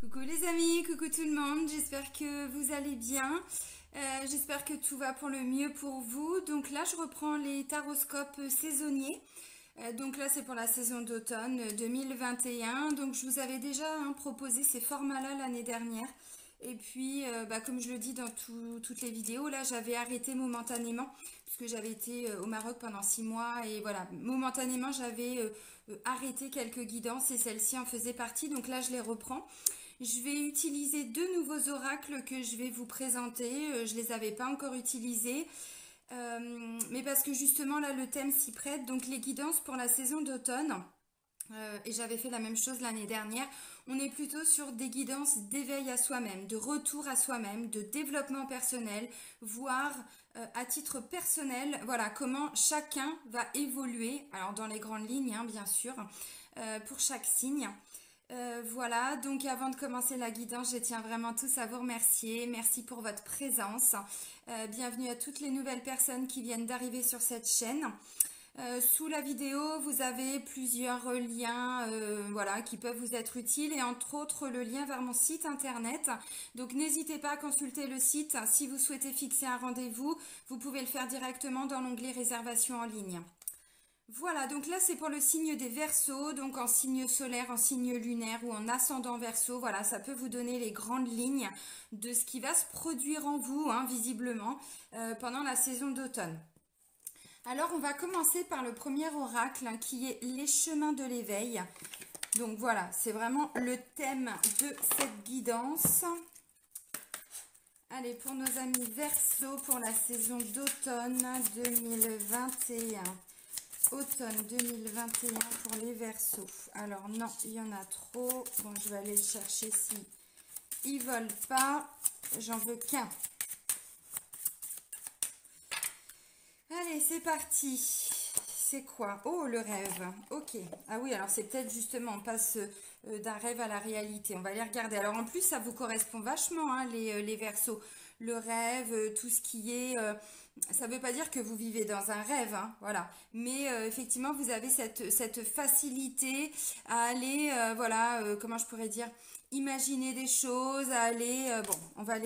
Coucou les amis, coucou tout le monde, j'espère que vous allez bien. J'espère que tout va pour le mieux pour vous. Donc là, je reprends les taroscopes saisonniers. Donc là, c'est pour la saison d'automne 2021. Donc je vous avais déjà proposé ces formats-là l'année dernière. Et puis, comme je le dis dans toutes les vidéos, là, j'avais arrêté momentanément puisque j'avais été au Maroc pendant 6 mois. Et voilà, momentanément, j'avais arrêté quelques guidances et celle-ci en faisait partie. Donc là, je les reprends. Je vais utiliser deux nouveaux oracles que je vais vous présenter. Je ne les avais pas encore utilisés. Mais parce que justement là le thème s'y prête, donc les guidances pour la saison d'automne, et j'avais fait la même chose l'année dernière, on est plutôt sur des guidances d'éveil à soi-même, de retour à soi-même, de développement personnel, voire à titre personnel, voilà comment chacun va évoluer, alors dans les grandes lignes bien sûr, pour chaque signe. Voilà, donc avant de commencer la guidance, je tiens vraiment tous à vous remercier. Merci pour votre présence. Bienvenue à toutes les nouvelles personnes qui viennent d'arriver sur cette chaîne. Sous la vidéo, vous avez plusieurs liens voilà, qui peuvent vous être utiles et entre autres le lien vers mon site internet. Donc n'hésitez pas à consulter le site. Si vous souhaitez fixer un rendez-vous, vous pouvez le faire directement dans l'onglet réservation en ligne. Voilà, donc là c'est pour le signe des Verseaux, donc en signe solaire, en signe lunaire ou en ascendant Verseau. Voilà, ça peut vous donner les grandes lignes de ce qui va se produire en vous, visiblement, pendant la saison d'automne. Alors on va commencer par le premier oracle qui est les chemins de l'éveil. Donc voilà, c'est vraiment le thème de cette guidance. Allez, pour nos amis Verseaux, pour la saison d'automne 2021. Automne 2021 pour les Verseaux. Alors non, il y en a trop. Bon, je vais aller le chercher si ils volent pas. J'en veux qu'un. Allez, c'est parti. C'est quoi? Oh, le rêve. Ok. Ah oui, alors c'est peut-être justement, on passe d'un rêve à la réalité. On va les regarder. Alors en plus, ça vous correspond vachement, les Verseaux. Le rêve, tout ce qui est... ça ne veut pas dire que vous vivez dans un rêve, voilà. Mais effectivement, vous avez cette facilité à aller, voilà, comment je pourrais dire, imaginer des choses, à aller, bon, on va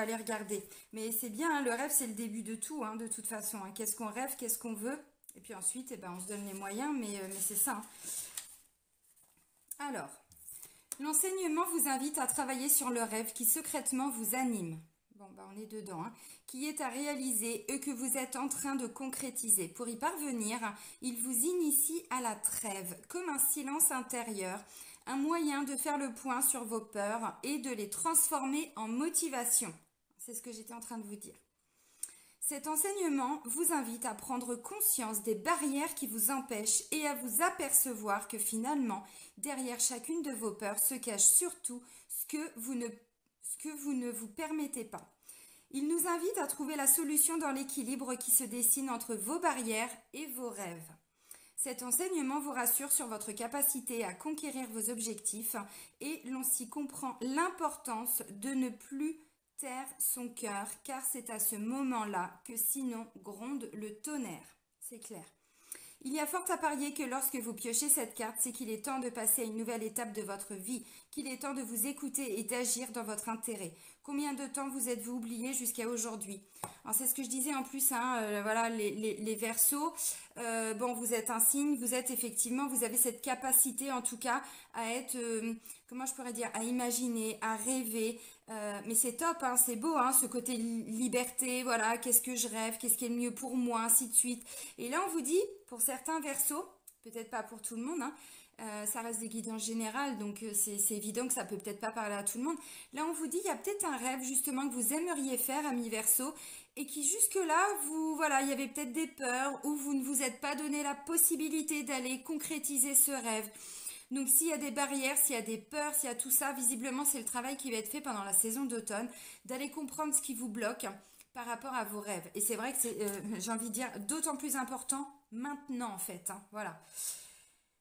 les regarder. Mais c'est bien, le rêve, c'est le début de tout, de toute façon. Qu'est-ce qu'on rêve, qu'est-ce qu'on veut? Et puis ensuite, on se donne les moyens, mais c'est ça. Alors, l'enseignement vous invite à travailler sur le rêve qui secrètement vous anime. Bon, on est dedans, qui est à réaliser et que vous êtes en train de concrétiser. Pour y parvenir, il vous initie à la trêve, comme un silence intérieur, un moyen de faire le point sur vos peurs et de les transformer en motivation. C'est ce que j'étais en train de vous dire. Cet enseignement vous invite à prendre conscience des barrières qui vous empêchent et à vous apercevoir que finalement, derrière chacune de vos peurs se cache surtout ce que vous ne vous permettez pas. Il nous invite à trouver la solution dans l'équilibre qui se dessine entre vos barrières et vos rêves. Cet enseignement vous rassure sur votre capacité à conquérir vos objectifs et l'on s'y comprend l'importance de ne plus taire son cœur, car c'est à ce moment-là que sinon gronde le tonnerre. C'est clair. Il y a fort à parier que lorsque vous piochez cette carte, c'est qu'il est temps de passer à une nouvelle étape de votre vie, qu'il est temps de vous écouter et d'agir dans votre intérêt. Combien de temps vous êtes-vous oublié jusqu'à aujourd'hui? Alors c'est ce que je disais en plus, voilà, les Verseaux, bon, vous êtes un signe, vous êtes effectivement, vous avez cette capacité en tout cas à être, comment je pourrais dire, à imaginer, à rêver, mais c'est top, c'est beau, ce côté liberté, voilà, qu'est-ce que je rêve, qu'est-ce qui est le mieux pour moi, ainsi de suite. Et là, on vous dit, pour certains Verseaux, peut-être pas pour tout le monde, ça reste des guidances générales, donc c'est évident que ça peut peut-être pas parler à tout le monde. Là, on vous dit, il y a peut-être un rêve justement que vous aimeriez faire, amis Verseaux, et qui jusque-là, voilà, il y avait peut-être des peurs, ou vous ne vous êtes pas donné la possibilité d'aller concrétiser ce rêve. Donc s'il y a des barrières, s'il y a des peurs, s'il y a tout ça, visiblement c'est le travail qui va être fait pendant la saison d'automne, d'aller comprendre ce qui vous bloque par rapport à vos rêves. Et c'est vrai que c'est, j'ai envie de dire, d'autant plus important maintenant en fait, voilà.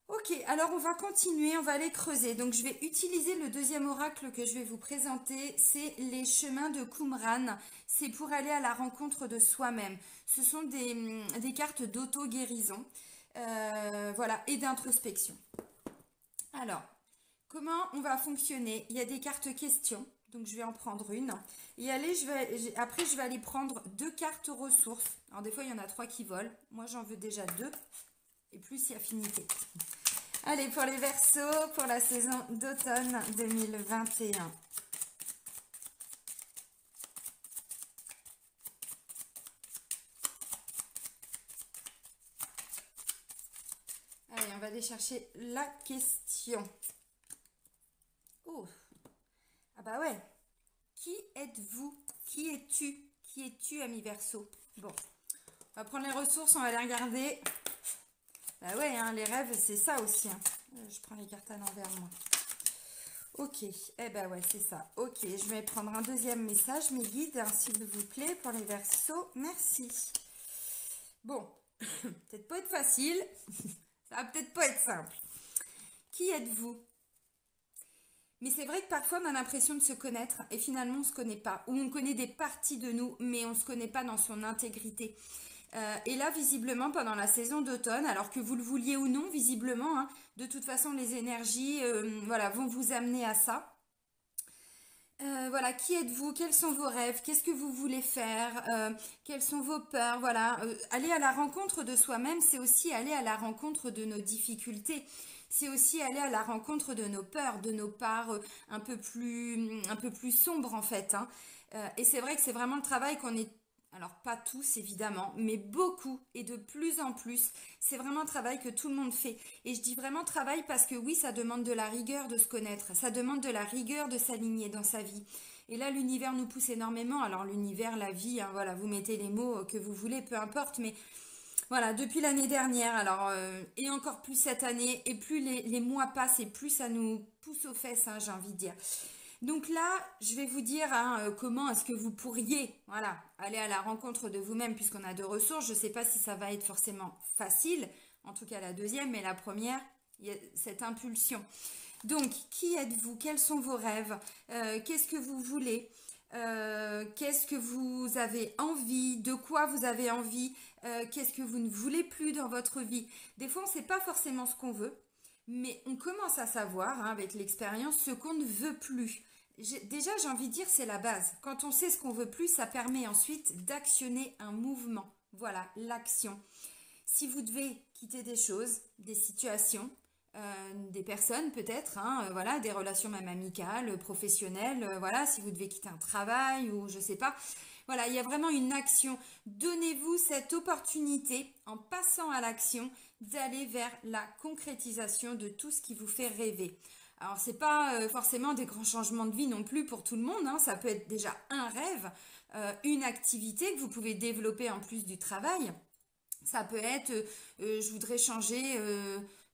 Ok, alors on va continuer, on va aller creuser. Donc je vais utiliser le deuxième oracle que je vais vous présenter, c'est les chemins de Qumran. C'est pour aller à la rencontre de soi-même. Ce sont des cartes d'auto-guérison, voilà, et d'introspection. Alors, Comment on va fonctionner? Il y a des cartes questions, donc je vais en prendre une. Et allez, après, je vais aller prendre 2 cartes ressources. Alors, des fois, il y en a 3 qui volent. Moi, j'en veux déjà 2. Et plus si affinité. Allez, pour les Verseaux, pour la saison d'automne 2021. Allez, on va aller chercher la question. Oh, ah bah ouais. Qui êtes-vous? Qui es-tu? Qui es-tu, ami Verseau? Bon, on va prendre les ressources, on va les regarder. Bah ouais, hein, les rêves, c'est ça aussi. Hein. Je prends les cartes à l'envers, moi. Ok, eh ben ouais, c'est ça. Ok, je vais prendre un deuxième message, mes guides, hein, s'il vous plaît, pour les Verseaux. Merci. Bon, peut-être pas être facile. Ça va peut-être pas être simple. Qui êtes-vous? Mais c'est vrai que parfois on a l'impression de se connaître et finalement on ne se connaît pas. Ou on connaît des parties de nous, mais on ne se connaît pas dans son intégrité. Et là, visiblement, pendant la saison d'automne, alors que vous le vouliez ou non, visiblement, hein, de toute façon, les énergies voilà, vont vous amener à ça. Voilà, qui êtes-vous? Quels sont vos rêves? Qu'est-ce que vous voulez faire? Quelles sont vos peurs? Voilà, aller à la rencontre de soi-même, c'est aussi aller à la rencontre de nos difficultés. C'est aussi aller à la rencontre de nos peurs, de nos parts un peu plus sombres en fait. Hein. Et c'est vrai que c'est vraiment le travail qu'on est alors pas tous évidemment, mais beaucoup et de plus en plus. C'est vraiment un travail que tout le monde fait. Et je dis vraiment travail parce que oui, ça demande de la rigueur de se connaître, ça demande de la rigueur de s'aligner dans sa vie. Et là, l'univers nous pousse énormément. Alors l'univers, la vie, hein, voilà, vous mettez les mots que vous voulez, peu importe, mais voilà, depuis l'année dernière, alors et encore plus cette année, et plus les mois passent et plus ça nous pousse aux fesses, hein, j'ai envie de dire. Donc là, je vais vous dire hein, comment est-ce que vous pourriez voilà, aller à la rencontre de vous-même puisqu'on a 2 ressources. Je ne sais pas si ça va être forcément facile, en tout cas la deuxième, mais la première, il y a cette impulsion. Donc, qui êtes-vous? Quels sont vos rêves? Qu'est-ce que vous voulez? Qu'est-ce que vous avez envie? De quoi vous avez envie? Qu'est-ce que vous ne voulez plus dans votre vie? Des fois, on ne sait pas forcément ce qu'on veut, mais on commence à savoir hein, avec l'expérience ce qu'on ne veut plus. Déjà, j'ai envie de dire, c'est la base. Quand on sait ce qu'on veut plus, ça permet ensuite d'actionner un mouvement. Voilà, l'action. Si vous devez quitter des choses, des situations, des personnes peut-être, hein, voilà, des relations même amicales, professionnelles, voilà, si vous devez quitter un travail ou je sais pas. Voilà, il y a vraiment une action. Donnez-vous cette opportunité en passant à l'action d'aller vers la concrétisation de tout ce qui vous fait rêver. Alors, c'est pas forcément des grands changements de vie non plus pour tout le monde. Hein. Ça peut être déjà un rêve, une activité que vous pouvez développer en plus du travail. Ça peut être, je voudrais changer,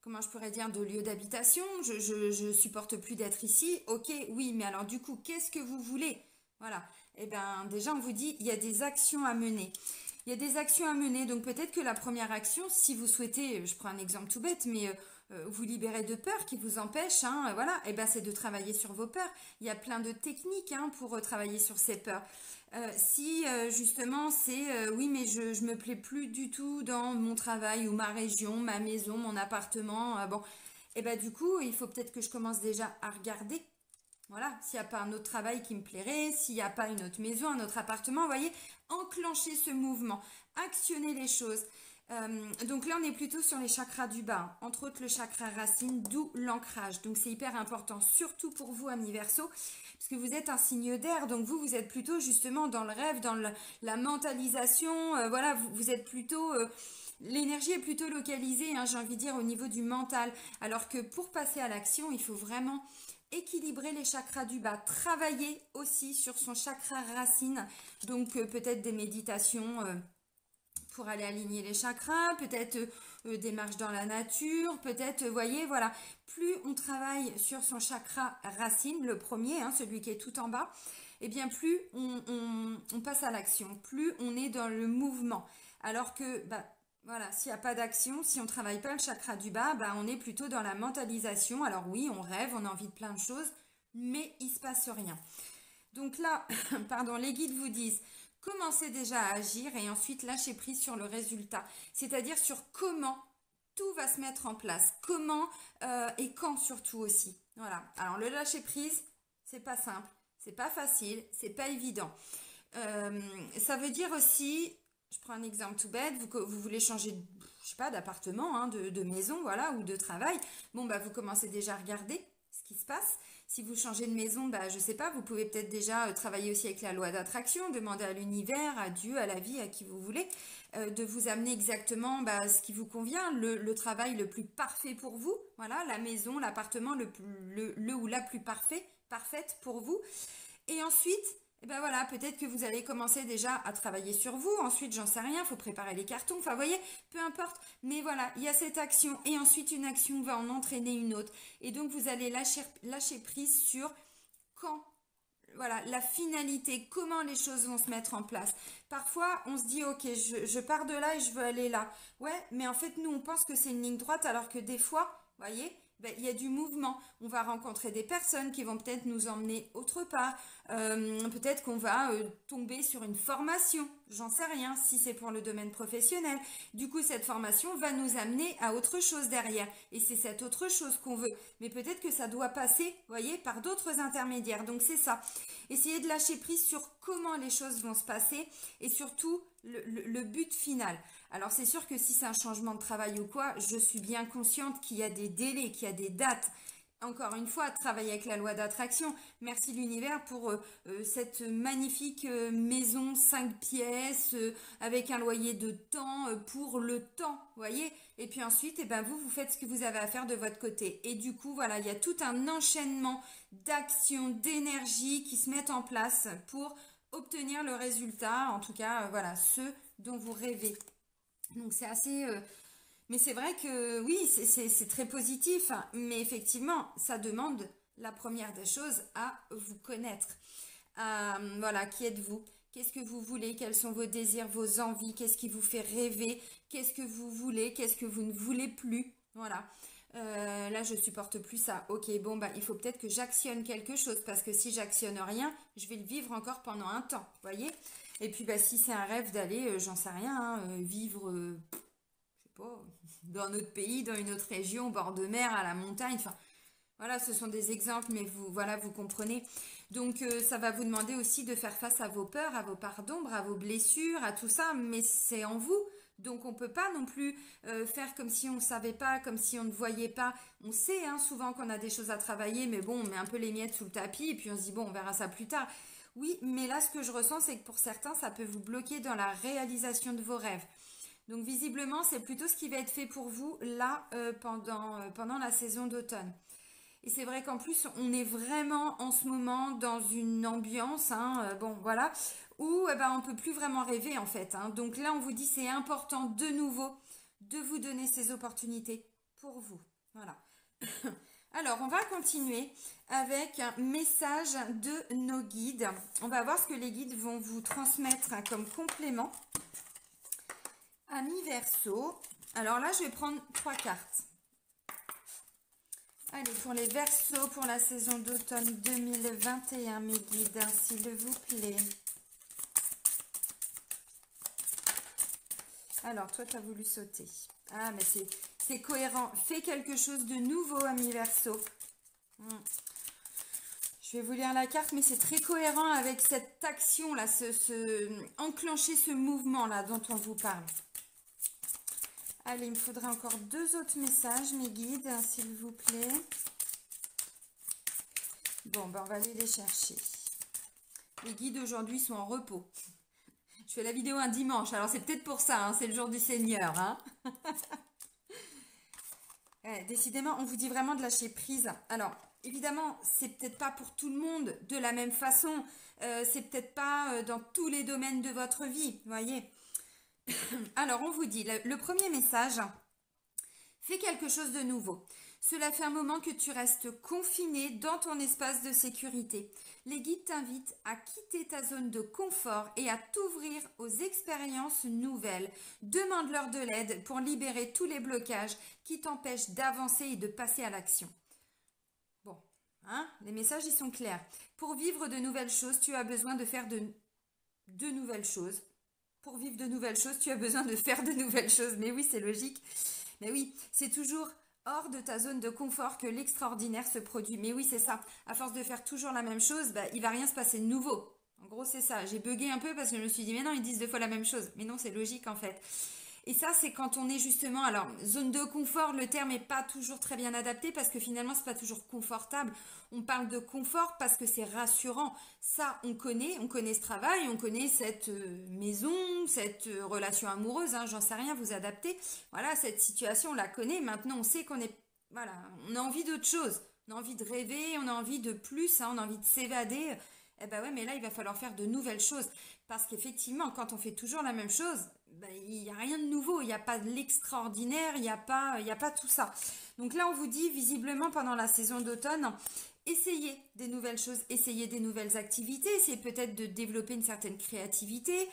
comment je pourrais dire, de lieu d'habitation. Je supporte plus d'être ici. Ok, oui, mais alors du coup, qu'est-ce que vous voulez? Voilà. Eh bien, déjà, on vous dit, il y a des actions à mener. Il y a des actions à mener. Donc, peut-être que la première action, si vous souhaitez, je prends un exemple tout bête, mais vous libérer de peurs qui vous empêchent, hein, voilà, eh ben, c'est de travailler sur vos peurs. Il y a plein de techniques hein, pour travailler sur ces peurs. Si justement c'est oui mais je me plais plus du tout dans mon travail ou ma région, ma maison, mon appartement, bon, et ben du coup il faut peut-être que je commence déjà à regarder. Voilà, s'il n'y a pas un autre travail qui me plairait, s'il n'y a pas une autre maison, un autre appartement, vous voyez, enclencher ce mouvement, actionner les choses. Donc là, on est plutôt sur les chakras du bas, entre autres le chakra racine, d'où l'ancrage. Donc c'est hyper important, surtout pour vous, amis Verseau, parce que vous êtes un signe d'air, donc vous êtes plutôt justement dans le rêve, dans la mentalisation, voilà, vous êtes plutôt... l'énergie est plutôt localisée, hein, j'ai envie de dire, au niveau du mental, alors que pour passer à l'action, il faut vraiment équilibrer les chakras du bas, travailler aussi sur son chakra racine, donc peut-être des méditations pour aller aligner les chakras, peut-être des marches dans la nature, peut-être, voyez, voilà, plus on travaille sur son chakra racine, le premier, hein, celui qui est tout en bas, et bien plus on passe à l'action, plus on est dans le mouvement, alors que, bah, voilà, s'il n'y a pas d'action, si on ne travaille pas le chakra du bas, bah, on est plutôt dans la mentalisation. Alors oui, on rêve, on a envie de plein de choses, mais il ne se passe rien. Donc là, pardon, les guides vous disent, commencez déjà à agir et ensuite lâchez prise sur le résultat. C'est-à-dire sur comment tout va se mettre en place. Comment et quand surtout aussi. Voilà. Alors le lâcher prise, c'est pas simple, c'est pas facile, c'est pas évident. Ça veut dire aussi, je prends un exemple tout bête, vous voulez changer, je sais pas, d'appartement, hein, de maison, voilà, ou de travail. Bon, bah vous commencez déjà à regarder ce qui se passe. Si vous changez de maison, bah je sais pas, vous pouvez peut-être déjà travailler aussi avec la loi d'attraction, demander à l'univers, à Dieu, à la vie, à qui vous voulez, de vous amener exactement bah, ce qui vous convient, le travail le plus parfait pour vous, voilà, la maison, l'appartement le ou la plus parfaite pour vous. Et ensuite, eh ben voilà, peut-être que vous allez commencer déjà à travailler sur vous. Ensuite, j'en sais rien, il faut préparer les cartons. Enfin, vous voyez, peu importe. Mais voilà, il y a cette action. Et ensuite, une action va en entraîner une autre. Et donc, vous allez lâcher prise sur quand, voilà, la finalité, comment les choses vont se mettre en place. Parfois, on se dit, ok, je pars de là et je veux aller là. Ouais, mais en fait, nous, on pense que c'est une ligne droite, alors que des fois, vous voyez, ben, il y a du mouvement. On va rencontrer des personnes qui vont peut-être nous emmener autre part. Peut-être qu'on va tomber sur une formation. J'en sais rien si c'est pour le domaine professionnel. Du coup, cette formation va nous amener à autre chose derrière. Et c'est cette autre chose qu'on veut. Mais peut-être que ça doit passer, vous voyez, par d'autres intermédiaires. Donc c'est ça. Essayez de lâcher prise sur comment les choses vont se passer et surtout le but final. Alors c'est sûr que si c'est un changement de travail ou quoi, je suis bien consciente qu'il y a des délais, qu'il y a des dates. Encore une fois, travailler avec la loi d'attraction. Merci l'univers pour cette magnifique maison 5 pièces avec un loyer de temps pour le temps, voyez. Et puis ensuite, eh ben vous faites ce que vous avez à faire de votre côté. Et du coup, voilà, il y a tout un enchaînement d'actions, d'énergie qui se mettent en place pour obtenir le résultat, en tout cas, voilà, ce dont vous rêvez. Donc c'est assez... mais c'est vrai que oui, c'est très positif, hein, mais effectivement, ça demande la première des choses à vous connaître. Voilà, qui êtes-vous? Qu'est-ce que vous voulez? Quels sont vos désirs, vos envies? Qu'est-ce qui vous fait rêver? Qu'est-ce que vous voulez? Qu'est-ce que vous ne voulez plus? Voilà. Là, je supporte plus ça. Ok, bon, bah, il faut peut-être que j'actionne quelque chose parce que si j'actionne rien, je vais le vivre encore pendant un temps, voyez? Et puis, bah, si c'est un rêve d'aller, j'en sais rien, hein, vivre, je sais pas, dans un autre pays, dans une autre région, au bord de mer, à la montagne, enfin, voilà, ce sont des exemples, mais vous, voilà, vous comprenez. Donc, ça va vous demander aussi de faire face à vos peurs, à vos parts d'ombre, à vos blessures, à tout ça, mais c'est en vous. Donc, on ne peut pas non plus faire comme si on ne savait pas, comme si on ne voyait pas. On sait hein, souvent qu'on a des choses à travailler, mais bon, on met un peu les miettes sous le tapis et puis on se dit, bon, on verra ça plus tard. Oui, mais là, ce que je ressens, c'est que pour certains, ça peut vous bloquer dans la réalisation de vos rêves. Donc, visiblement, c'est plutôt ce qui va être fait pour vous là pendant la saison d'automne. Et c'est vrai qu'en plus, on est vraiment en ce moment dans une ambiance, hein, bon voilà, où on ne peut plus vraiment rêver en fait. Hein. Donc là, on vous dit c'est important de nouveau de vous donner ces opportunités pour vous. Voilà. Alors, on va continuer avec un message de nos guides. On va voir ce que les guides vont vous transmettre hein, comme complément. Amis Verseau. Alors là, je vais prendre 3 cartes. Allez, pour les Verseaux, pour la saison d'automne 2021, mes guides, s'il vous plaît. Alors, toi, tu as voulu sauter. Ah, mais c'est cohérent. Fais quelque chose de nouveau, amis Verseaux. Je vais vous lire la carte, mais c'est très cohérent avec cette action-là, enclencher ce mouvement-là dont on vous parle. Allez, il me faudrait encore 2 autres messages, mes guides, s'il vous plaît. Bon, ben on va aller les chercher. Les guides aujourd'hui sont en repos. Je fais la vidéo un dimanche, alors c'est peut-être pour ça, hein, c'est le jour du Seigneur. Hein. Ouais, décidément, on vous dit vraiment de lâcher prise. Alors, évidemment, c'est peut-être pas pour tout le monde de la même façon. C'est peut-être pas dans tous les domaines de votre vie, voyez. Alors, on vous dit, le premier message, fais quelque chose de nouveau. Cela fait un moment que tu restes confiné dans ton espace de sécurité. Les guides t'invitent à quitter ta zone de confort et à t'ouvrir aux expériences nouvelles. Demande-leur de l'aide pour libérer tous les blocages qui t'empêchent d'avancer et de passer à l'action. Bon, hein, les messages ils sont clairs. Pour vivre de nouvelles choses, tu as besoin de faire de nouvelles choses. Pour vivre de nouvelles choses, tu as besoin de faire de nouvelles choses. Mais oui, c'est logique. Mais oui, c'est toujours hors de ta zone de confort que l'extraordinaire se produit. Mais oui, c'est ça. À force de faire toujours la même chose, bah, il va rien se passer de nouveau. En gros, c'est ça. J'ai bugué un peu parce que je me suis dit, mais non, ils disent deux fois la même chose. Mais non, c'est logique en fait. Et ça, c'est quand on est justement, alors, zone de confort, le terme n'est pas toujours très bien adapté parce que finalement, c'est pas toujours confortable. On parle de confort parce que c'est rassurant. Ça, on connaît ce travail, on connaît cette maison, cette relation amoureuse, hein, j'en sais rien, vous adaptez. Voilà, cette situation, on la connaît. Maintenant, on sait qu'on est, voilà, on a envie d'autre chose. On a envie de rêver, on a envie de plus, hein, on a envie de s'évader. Eh ben ouais, mais là, il va falloir faire de nouvelles choses. Parce qu'effectivement, quand on fait toujours la même chose, ben, il n'y a rien de nouveau, il n'y a pas de l'extraordinaire, il y a pas tout ça. Donc là, on vous dit, visiblement, pendant la saison d'automne, essayez des nouvelles choses, essayez des nouvelles activités, essayez peut-être de développer une certaine créativité,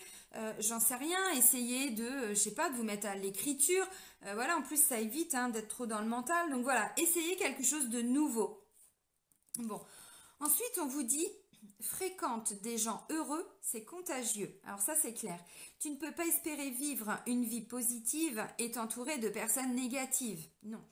j'en sais rien, essayez de, je sais pas, de vous mettre à l'écriture. Voilà, en plus, ça évite hein, d'être trop dans le mental. Donc voilà, essayez quelque chose de nouveau. Bon, ensuite, on vous dit, fréquente des gens heureux, c'est contagieux. Alors ça, c'est clair. Tu ne peux pas espérer vivre une vie positive et t'entourer de personnes négatives. Non.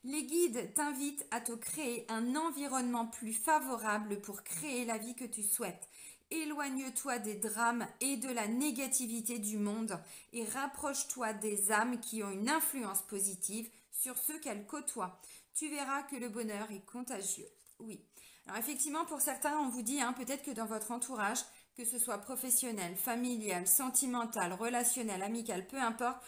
Les guides t'invitent à te créer un environnement plus favorable pour créer la vie que tu souhaites. Éloigne-toi des drames et de la négativité du monde et rapproche-toi des âmes qui ont une influence positive sur ceux qu'elles côtoient. Tu verras que le bonheur est contagieux. Oui. Alors effectivement, pour certains, on vous dit hein, peut-être que dans votre entourage, que ce soit professionnel, familial, sentimental, relationnel, amical, peu importe,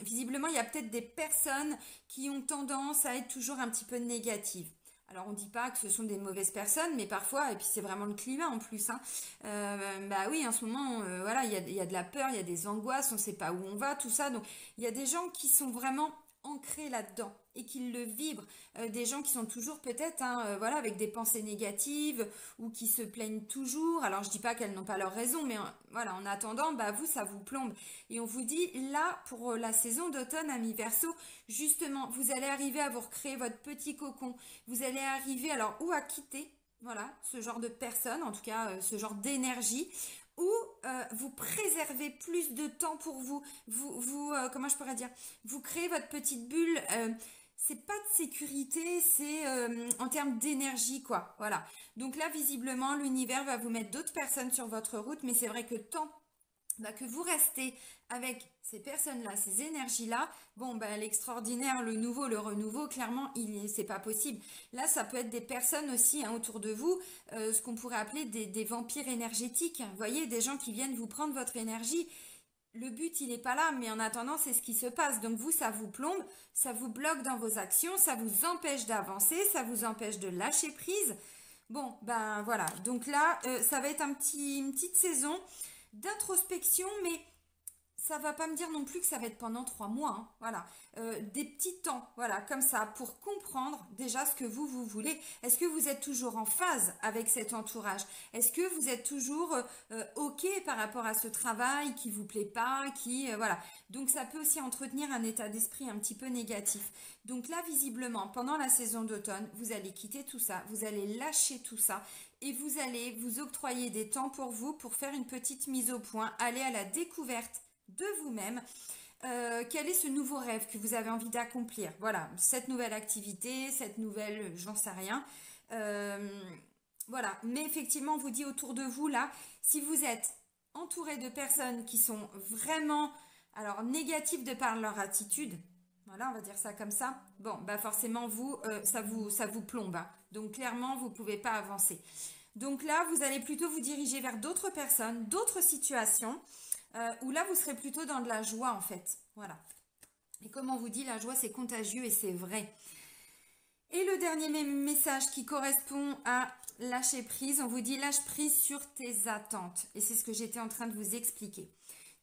visiblement, il y a peut-être des personnes qui ont tendance à être toujours un petit peu négatives. Alors on ne dit pas que ce sont des mauvaises personnes, mais parfois, et puis c'est vraiment le climat en plus, hein, bah oui, en ce moment, voilà, il y a de la peur, il y a des angoisses, on ne sait pas où on va, tout ça. Donc il y a des gens qui sont vraiment ancrés là-dedans et qui le vibrent. Des gens qui sont toujours peut-être hein, voilà, avec des pensées négatives ou qui se plaignent toujours. Alors je dis pas qu'elles n'ont pas leur raison, mais voilà, en attendant, bah vous, ça vous plombe. Et on vous dit, là, pour la saison d'automne à mi-verso, justement, vous allez arriver à vous recréer votre petit cocon. Vous allez arriver, alors, ou à quitter, voilà, ce genre de personne, en tout cas, ce genre d'énergie, ou vous préservez plus de temps pour vous. Comment je pourrais dire, vous créez votre petite bulle. C'est pas de sécurité, c'est en termes d'énergie, quoi. Voilà. Donc là, visiblement, l'univers va vous mettre d'autres personnes sur votre route, mais c'est vrai que tant bah, que vous restez avec ces personnes-là, ces énergies-là, bon, bah, l'extraordinaire, le nouveau, le renouveau, clairement, c'est pas possible. Là, ça peut être des personnes aussi hein, autour de vous, ce qu'on pourrait appeler des vampires énergétiques. Vous voyez, des gens qui viennent vous prendre votre énergie. Le but, il n'est pas là, mais en attendant, c'est ce qui se passe. Donc vous, ça vous plombe, ça vous bloque dans vos actions, ça vous empêche d'avancer, ça vous empêche de lâcher prise. Bon, ben voilà. Donc là, ça va être une petite saison d'introspection, mais ça va pas me dire non plus que ça va être pendant 3 mois, hein, voilà. Des petits temps, voilà, comme ça, pour comprendre déjà ce que vous voulez. Est-ce que vous êtes toujours en phase avec cet entourage? Est-ce que vous êtes toujours OK par rapport à ce travail qui vous plaît pas, voilà. Donc ça peut aussi entretenir un état d'esprit un petit peu négatif. Donc là, visiblement, pendant la saison d'automne, vous allez quitter tout ça, vous allez lâcher tout ça et vous allez vous octroyer des temps pour vous, pour faire une petite mise au point, aller à la découverte de vous-même. Quel est ce nouveau rêve que vous avez envie d'accomplir? Voilà, cette nouvelle activité, cette nouvelle, j'en sais rien. Voilà, mais effectivement, on vous dit autour de vous, là, si vous êtes entouré de personnes qui sont vraiment, alors, négatives de par leur attitude, voilà, on va dire ça comme ça, bon, bah forcément, vous, ça vous plombe, hein. Donc, clairement, vous ne pouvez pas avancer. Donc là, vous allez plutôt vous diriger vers d'autres personnes, d'autres situations, où là, vous serez plutôt dans de la joie, en fait. Voilà. Et comme on vous dit, la joie, c'est contagieux et c'est vrai. Et le dernier message qui correspond à lâcher prise, on vous dit lâche prise sur tes attentes. Et c'est ce que j'étais en train de vous expliquer.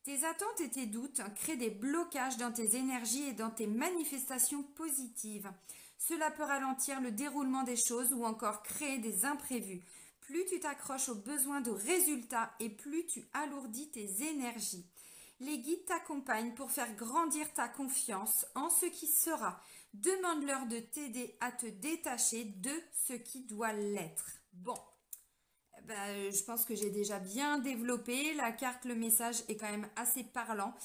Tes attentes et tes doutes créent des blocages dans tes énergies et dans tes manifestations positives. Cela peut ralentir le déroulement des choses ou encore créer des imprévus. Plus tu t'accroches aux besoins de résultats et plus tu alourdis tes énergies. Les guides t'accompagnent pour faire grandir ta confiance en ce qui sera. Demande-leur de t'aider à te détacher de ce qui doit l'être. Bon, je pense que j'ai déjà bien développé. La carte, le message est quand même assez parlant.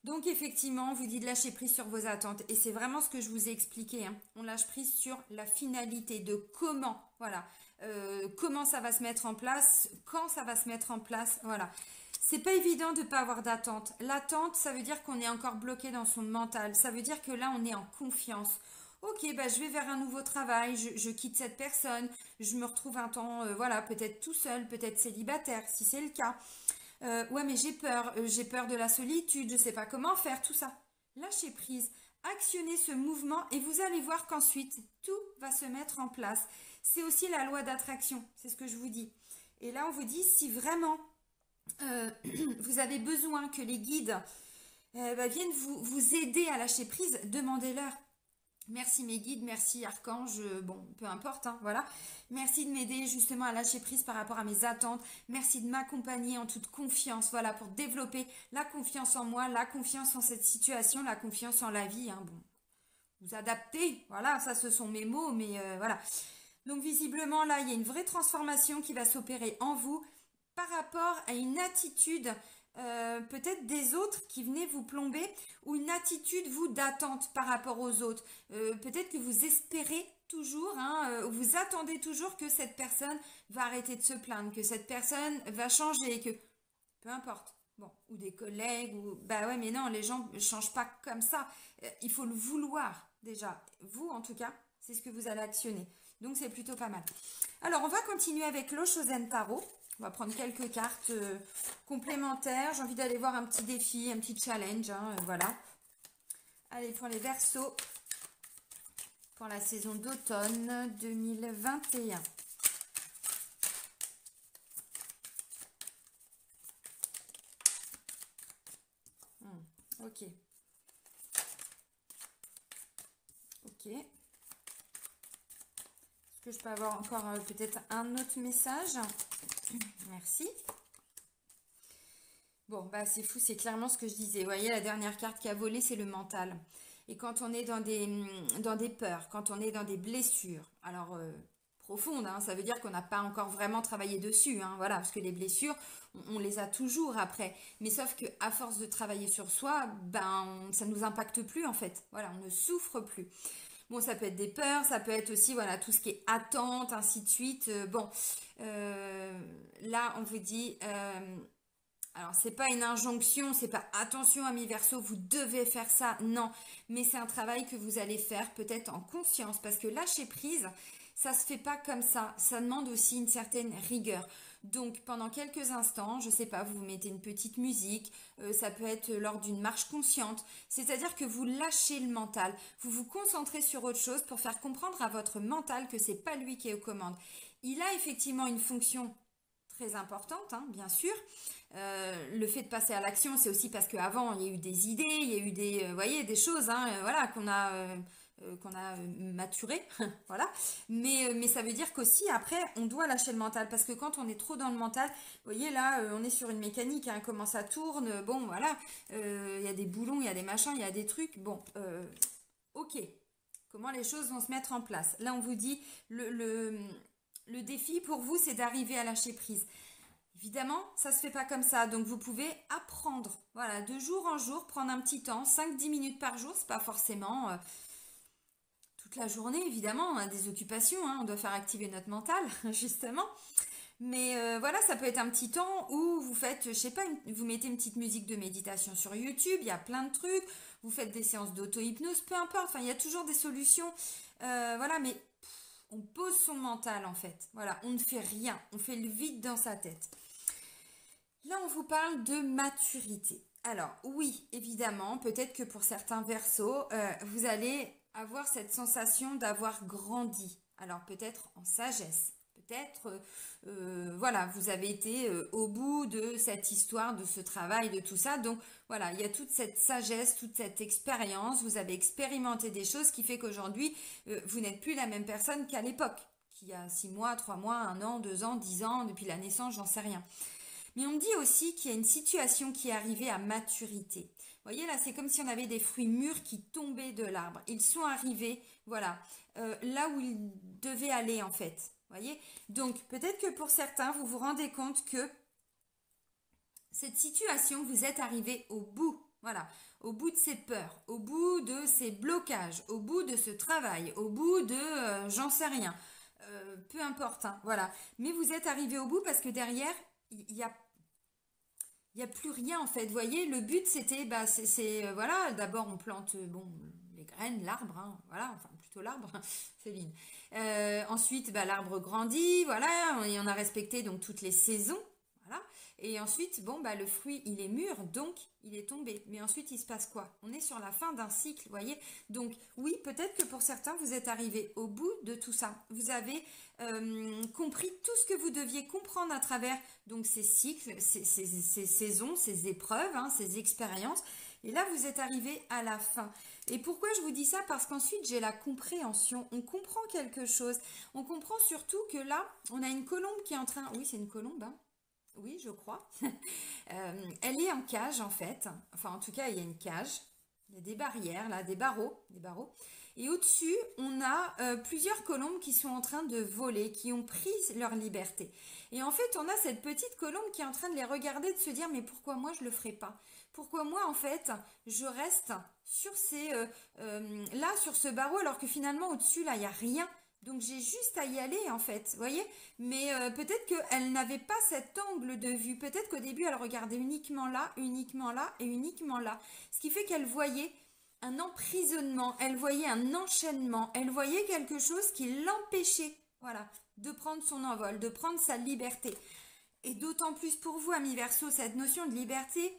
Donc effectivement, on vous dit de lâcher prise sur vos attentes et c'est vraiment ce que je vous ai expliqué, hein. On lâche prise sur la finalité de comment, voilà, comment ça va se mettre en place, quand ça va se mettre en place, voilà. C'est pas évident de ne pas avoir d'attente. L'attente, ça veut dire qu'on est encore bloqué dans son mental. Ça veut dire que là, on est en confiance. Ok, bah, je vais vers un nouveau travail, je quitte cette personne, je me retrouve un temps, voilà, peut-être tout seul, peut-être célibataire, si c'est le cas. Ouais, mais j'ai peur de la solitude, je sais pas comment faire, tout ça. Lâchez prise, actionnez ce mouvement et vous allez voir qu'ensuite, tout va se mettre en place. C'est aussi la loi d'attraction, c'est ce que je vous dis. Et là, on vous dit, si vraiment euh, vous avez besoin que les guides bah, viennent vous aider à lâcher prise, demandez-leur. Merci mes guides, merci Archange, bon, peu importe, hein, voilà. Merci de m'aider justement à lâcher prise par rapport à mes attentes. Merci de m'accompagner en toute confiance, voilà, pour développer la confiance en moi, la confiance en cette situation, la confiance en la vie, hein, bon. Vous adaptez, voilà, ça ce sont mes mots, mais voilà. Donc visiblement là, il y a une vraie transformation qui va s'opérer en vous par rapport à une attitude peut-être des autres qui venaient vous plomber ou une attitude vous d'attente par rapport aux autres. Peut-être que vous espérez toujours, hein, vous attendez toujours que cette personne va arrêter de se plaindre, que cette personne va changer, que peu importe. Bon, ou des collègues, ou bah ouais, mais non, les gens ne changent pas comme ça. Il faut le vouloir déjà. Vous, en tout cas, c'est ce que vous allez actionner. Donc c'est plutôt pas mal. Alors on va continuer avec l'Oshozen Tarot. On va prendre quelques cartes complémentaires. J'ai envie d'aller voir un petit défi, un petit challenge. Hein, voilà. Allez, pour les Verseaux, pour la saison d'automne 2021. Ok. Ok. Est-ce que je peux avoir encore peut-être un autre message? Merci. Bon, bah c'est fou, c'est clairement ce que je disais. Vous voyez, la dernière carte qui a volé, c'est le mental. Et quand on est dans des peurs, quand on est dans des blessures, alors profondes, hein, ça veut dire qu'on n'a pas encore vraiment travaillé dessus, hein, voilà, parce que les blessures, on les a toujours après. Mais sauf que à force de travailler sur soi, ben ça nous impacte plus en fait. Voilà, on ne souffre plus. Bon, ça peut être des peurs, ça peut être aussi, voilà, tout ce qui est attente, ainsi de suite. Bon, là, on vous dit, alors c'est pas une injonction, c'est pas attention amis Verseau, vous devez faire ça, non. Mais c'est un travail que vous allez faire peut-être en conscience, parce que lâcher prise, ça se fait pas comme ça demande aussi une certaine rigueur. Donc pendant quelques instants, je sais pas, vous vous mettez une petite musique, ça peut être lors d'une marche consciente, c'est-à-dire que vous lâchez le mental, vous vous concentrez sur autre chose pour faire comprendre à votre mental que c'est pas lui qui est aux commandes. Il a effectivement une fonction très importante, hein, bien sûr. Le fait de passer à l'action, c'est aussi parce qu'avant, il y a eu des idées, il y a eu des, voyez, des choses, hein, voilà, qu'on a maturé, voilà. Mais ça veut dire qu'aussi après, on doit lâcher le mental parce que quand on est trop dans le mental, vous voyez là, on est sur une mécanique, hein, comment ça tourne, bon, voilà, il y a des boulons, il y a des machins, il y a des trucs, bon, ok. Comment les choses vont se mettre en place? Là, on vous dit le défi pour vous, c'est d'arriver à lâcher prise. Évidemment, ça ne se fait pas comme ça. Donc, vous pouvez apprendre. Voilà, de jour en jour, prendre un petit temps, 5-10 minutes par jour. C'est pas forcément toute la journée, évidemment. On a des occupations, hein, on doit faire activer notre mental, justement. Mais voilà, ça peut être un petit temps où vous faites, je sais pas, vous mettez une petite musique de méditation sur YouTube. Il y a plein de trucs. Vous faites des séances d'auto-hypnose, peu importe. Enfin, il y a toujours des solutions. Voilà, mais on pose son mental en fait. Voilà, on ne fait rien. On fait le vide dans sa tête. Là, on vous parle de maturité. Alors, oui, évidemment, peut-être que pour certains Verseaux, vous allez avoir cette sensation d'avoir grandi. Alors, peut-être en sagesse. Peut-être, voilà, vous avez été au bout de cette histoire, de ce travail, de tout ça. Donc, voilà, il y a toute cette sagesse, toute cette expérience. Vous avez expérimenté des choses qui fait qu'aujourd'hui, vous n'êtes plus la même personne qu'à l'époque. Qu'il y a 6 mois, 3 mois, 1 an, 2 ans, 10 ans, depuis la naissance, j'en sais rien. Mais on me dit aussi qu'il y a une situation qui est arrivée à maturité. Vous voyez là, c'est comme si on avait des fruits mûrs qui tombaient de l'arbre. Ils sont arrivés, voilà, là où ils devaient aller en fait. Vous voyez? Donc peut-être que pour certains, vous vous rendez compte que cette situation, vous êtes arrivé au bout. Voilà, au bout de ses peurs, au bout de ses blocages, au bout de ce travail, au bout de j'en sais rien, peu importe, hein, voilà. Mais vous êtes arrivé au bout parce que derrière, il y a plus rien en fait. Vous voyez, le but c'était, bah, voilà, d'abord on plante, bon, les graines, l'arbre, hein, voilà, enfin plutôt l'arbre, Céline. Ensuite, bah, l'arbre grandit, voilà, et on a respecté donc toutes les saisons, voilà. Et ensuite, bon, bah, le fruit, il est mûr, donc il est tombé. Mais ensuite, il se passe quoi? On est sur la fin d'un cycle, vous voyez. Donc, oui, peut-être que pour certains, vous êtes arrivés au bout de tout ça. Vous avez compris tout ce que vous deviez comprendre à travers donc ces cycles, ces saisons, ces épreuves, hein, ces expériences. Et là, vous êtes arrivé à la fin. Et pourquoi je vous dis ça? Parce qu'ensuite, j'ai la compréhension. On comprend quelque chose. On comprend surtout que là, on a une colombe qui est en train... Oui, c'est une colombe, hein. Oui, je crois. Elle est en cage, en fait. Enfin, en tout cas, il y a une cage. Il y a des barrières, là, des barreaux. Des barreaux. Et au-dessus, on a plusieurs colombes qui sont en train de voler, qui ont pris leur liberté. Et en fait, on a cette petite colombe qui est en train de les regarder, de se dire, mais pourquoi moi je le ferai pas? Pourquoi moi, en fait, je reste sur là, sur ce barreau, alors que finalement, au-dessus, là, il n'y a rien. Donc, j'ai juste à y aller, en fait, vous voyez? Mais peut-être qu'elle n'avait pas cet angle de vue. Peut-être qu'au début, elle regardait uniquement là et uniquement là. Ce qui fait qu'elle voyait un emprisonnement, elle voyait un enchaînement, elle voyait quelque chose qui l'empêchait, voilà, de prendre son envol, de prendre sa liberté. Et d'autant plus pour vous, amis Verseau, cette notion de liberté,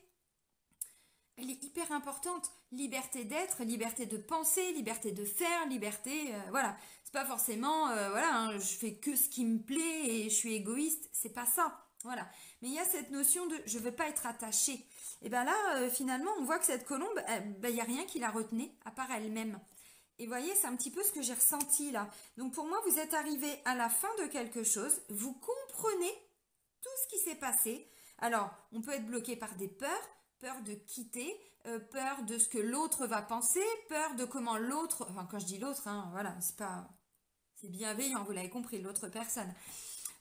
elle est hyper importante. Liberté d'être, liberté de penser, liberté de faire, liberté, voilà. C'est pas forcément, voilà, hein, je fais que ce qui me plaît et je suis égoïste, c'est pas ça, voilà. Mais il y a cette notion de je veux pas être attachée. Et bien là, finalement, on voit que cette colombe, il n'y a rien qui la retenait, à part elle-même. Et vous voyez, c'est un petit peu ce que j'ai ressenti là. Donc pour moi, vous êtes arrivé à la fin de quelque chose, vous comprenez tout ce qui s'est passé. Alors, on peut être bloqué par des peurs, peur de quitter, peur de ce que l'autre va penser, peur de comment l'autre, enfin quand je dis l'autre, hein, voilà, c'est bienveillant, vous l'avez compris, l'autre personne.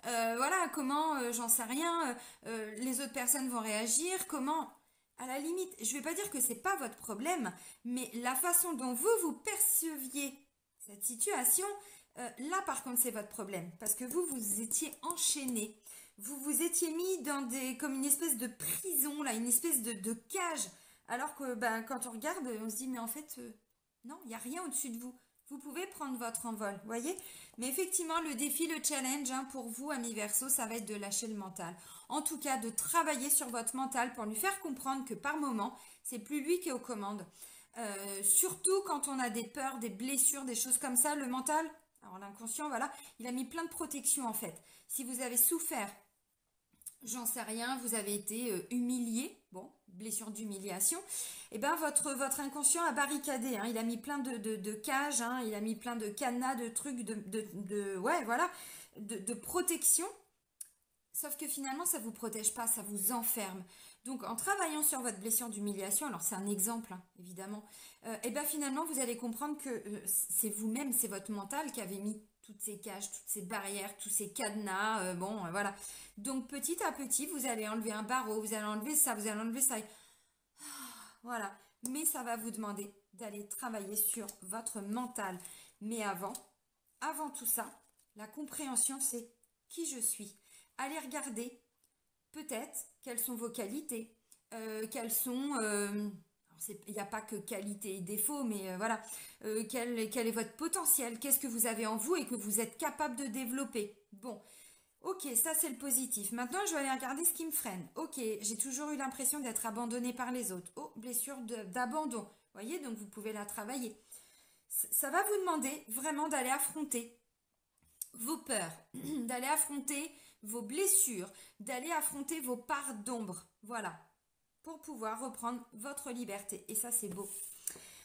Voilà, comment, j'en sais rien, les autres personnes vont réagir, comment, à la limite, je ne vais pas dire que c'est pas votre problème, mais la façon dont vous perceviez cette situation, là par contre c'est votre problème, parce que vous étiez enchaîné, vous vous étiez mis dans comme une espèce de prison, là, une espèce de cage, alors que ben, quand on regarde, on se dit mais en fait, non, il n'y a rien au-dessus de vous. Vous pouvez prendre votre envol, voyez. Mais effectivement, le défi, le challenge, hein, pour vous, amis Verseau, ça va être de lâcher le mental. En tout cas, de travailler sur votre mental pour lui faire comprendre que par moment, c'est plus lui qui est aux commandes. Surtout quand on a des peurs, des blessures, des choses comme ça, le mental, alors l'inconscient, voilà, il a mis plein de protections en fait. Si vous avez souffert, j'en sais rien, vous avez été humilié, bon, blessure d'humiliation, et ben votre inconscient a barricadé, hein, il a mis plein de cages, hein, il a mis plein de cadenas, de trucs, ouais, voilà, de protection, sauf que finalement ça vous protège pas, ça vous enferme. Donc en travaillant sur votre blessure d'humiliation, alors c'est un exemple, hein, évidemment, et ben finalement vous allez comprendre que c'est vous-même, c'est votre mental qui avait mis toutes ces cages, toutes ces barrières, tous ces cadenas, bon, voilà. Donc petit à petit, vous allez enlever un barreau, vous allez enlever ça, vous allez enlever ça. Voilà. Mais ça va vous demander d'aller travailler sur votre mental. Mais avant tout ça, la compréhension, c'est qui je suis. Allez regarder peut-être quelles sont vos qualités, quelles sont... il n'y a pas que qualité et défaut, mais voilà, quel est votre potentiel, qu'est-ce que vous avez en vous et que vous êtes capable de développer. Bon, ok, ça c'est le positif. Maintenant, je vais aller regarder ce qui me freine. Ok, j'ai toujours eu l'impression d'être abandonnée par les autres. Oh, blessure d'abandon. Vous voyez, donc vous pouvez la travailler. Ça va vous demander vraiment d'aller affronter vos peurs, d'aller affronter vos blessures, d'aller affronter vos parts d'ombre. Voilà, pour pouvoir reprendre votre liberté. Et ça, c'est beau.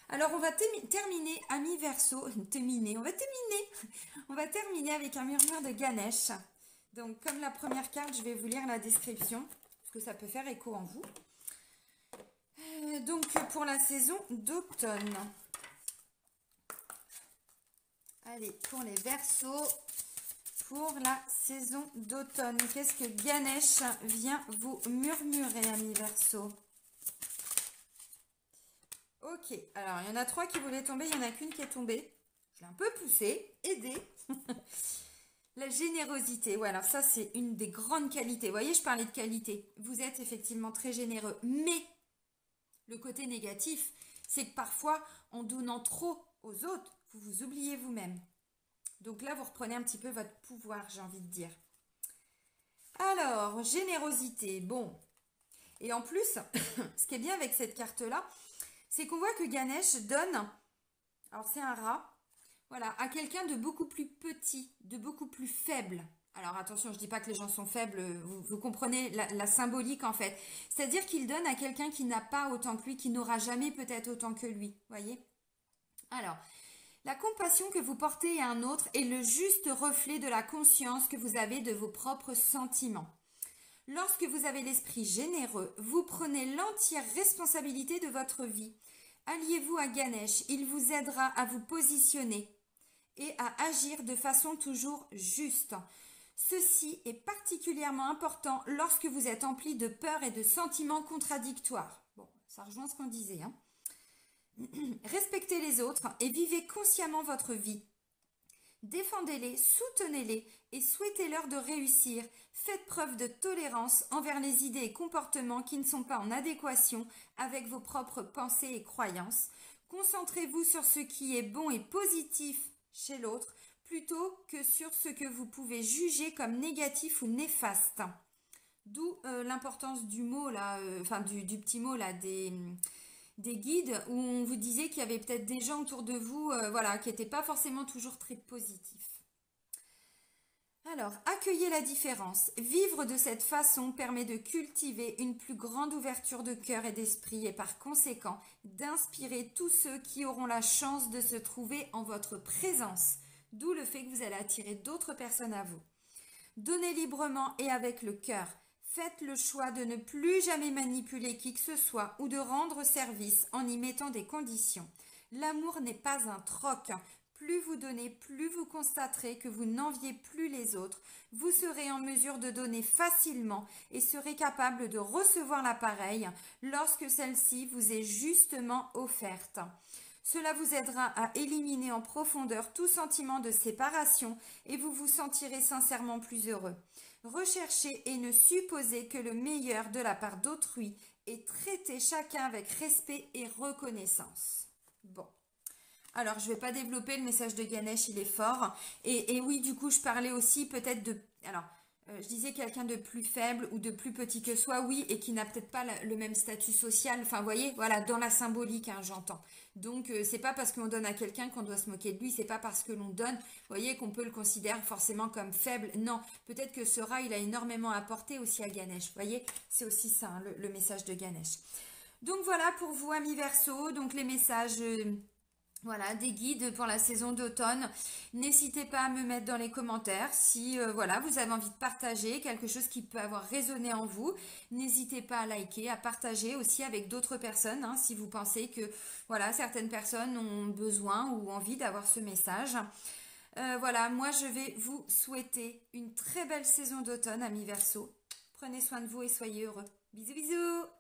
Alors, on va terminer, amis Verseau, on va terminer avec un murmure de Ganesh. Donc, comme la première carte, je vais vous lire la description, parce que ça peut faire écho en vous. Donc, pour la saison d'automne. Allez, pour les Verseaux, pour la saison d'automne, qu'est-ce que Ganesh vient vous murmurer, amis Verseaux? Ok, alors il y en a 3 qui voulaient tomber, il n'y en a qu'une qui est tombée. Je l'ai un peu poussée, aidée. La générosité, ouais, alors ça c'est une des grandes qualités. Vous voyez, je parlais de qualité. Vous êtes effectivement très généreux, mais le côté négatif, c'est que parfois, en donnant trop aux autres, vous vous oubliez vous-même. Donc là, vous reprenez un petit peu votre pouvoir, j'ai envie de dire. Alors, générosité, bon. Et en plus, ce qui est bien avec cette carte-là, c'est qu'on voit que Ganesh donne, alors c'est un rat, voilà, à quelqu'un de beaucoup plus petit, de beaucoup plus faible. Alors attention, je ne dis pas que les gens sont faibles, vous comprenez la symbolique en fait. C'est-à-dire qu'il donne à quelqu'un qui n'a pas autant que lui, qui n'aura jamais peut-être autant que lui, voyez. Alors, la compassion que vous portez à un autre est le juste reflet de la conscience que vous avez de vos propres sentiments. Lorsque vous avez l'esprit généreux, vous prenez l'entière responsabilité de votre vie. Alliez-vous à Ganesh, il vous aidera à vous positionner et à agir de façon toujours juste. Ceci est particulièrement important lorsque vous êtes empli de peur et de sentiments contradictoires. Bon, ça rejoint ce qu'on disait, hein. Respectez les autres et vivez consciemment votre vie. Défendez-les, soutenez-les et souhaitez-leur de réussir. Faites preuve de tolérance envers les idées et comportements qui ne sont pas en adéquation avec vos propres pensées et croyances. Concentrez-vous sur ce qui est bon et positif chez l'autre plutôt que sur ce que vous pouvez juger comme négatif ou néfaste. D'où l'importance du mot là, du petit mot là des guides où on vous disait qu'il y avait peut-être des gens autour de vous voilà, qui n'étaient pas forcément toujours très positifs. Alors, accueillez la différence. Vivre de cette façon permet de cultiver une plus grande ouverture de cœur et d'esprit et par conséquent d'inspirer tous ceux qui auront la chance de se trouver en votre présence. D'où le fait que vous allez attirer d'autres personnes à vous. Donnez librement et avec le cœur. Faites le choix de ne plus jamais manipuler qui que ce soit ou de rendre service en y mettant des conditions. L'amour n'est pas un troc. Plus vous donnez, plus vous constaterez que vous n'enviez plus les autres. Vous serez en mesure de donner facilement et serez capable de recevoir l'appareil lorsque celle-ci vous est justement offerte. Cela vous aidera à éliminer en profondeur tout sentiment de séparation et vous vous sentirez sincèrement plus heureux. Recherchez et ne supposez que le meilleur de la part d'autrui et traitez chacun avec respect et reconnaissance. Bon. Alors, je ne vais pas développer le message de Ganesh, il est fort. Et oui, du coup, je parlais aussi peut-être de... Alors, je disais quelqu'un de plus faible ou de plus petit que soi, oui, et qui n'a peut-être pas le même statut social. Enfin, vous voyez, voilà, dans la symbolique, hein, j'entends. Donc, c'est pas parce qu'on donne à quelqu'un qu'on doit se moquer de lui, c'est pas parce que l'on donne, vous voyez, qu'on peut le considérer forcément comme faible. Non, peut-être que ce rat, il a énormément apporté aussi à Ganesh. Vous voyez, c'est aussi ça, hein, le message de Ganesh. Donc, voilà pour vous, amis Verseau. Donc, les messages... Voilà, des guides pour la saison d'automne. N'hésitez pas à me mettre dans les commentaires si voilà, vous avez envie de partager quelque chose qui peut avoir résonné en vous. N'hésitez pas à liker, à partager aussi avec d'autres personnes hein, si vous pensez que voilà, certaines personnes ont besoin ou envie d'avoir ce message. Voilà, moi je vais vous souhaiter une très belle saison d'automne, amis Verseau. Prenez soin de vous et soyez heureux. Bisous, bisous!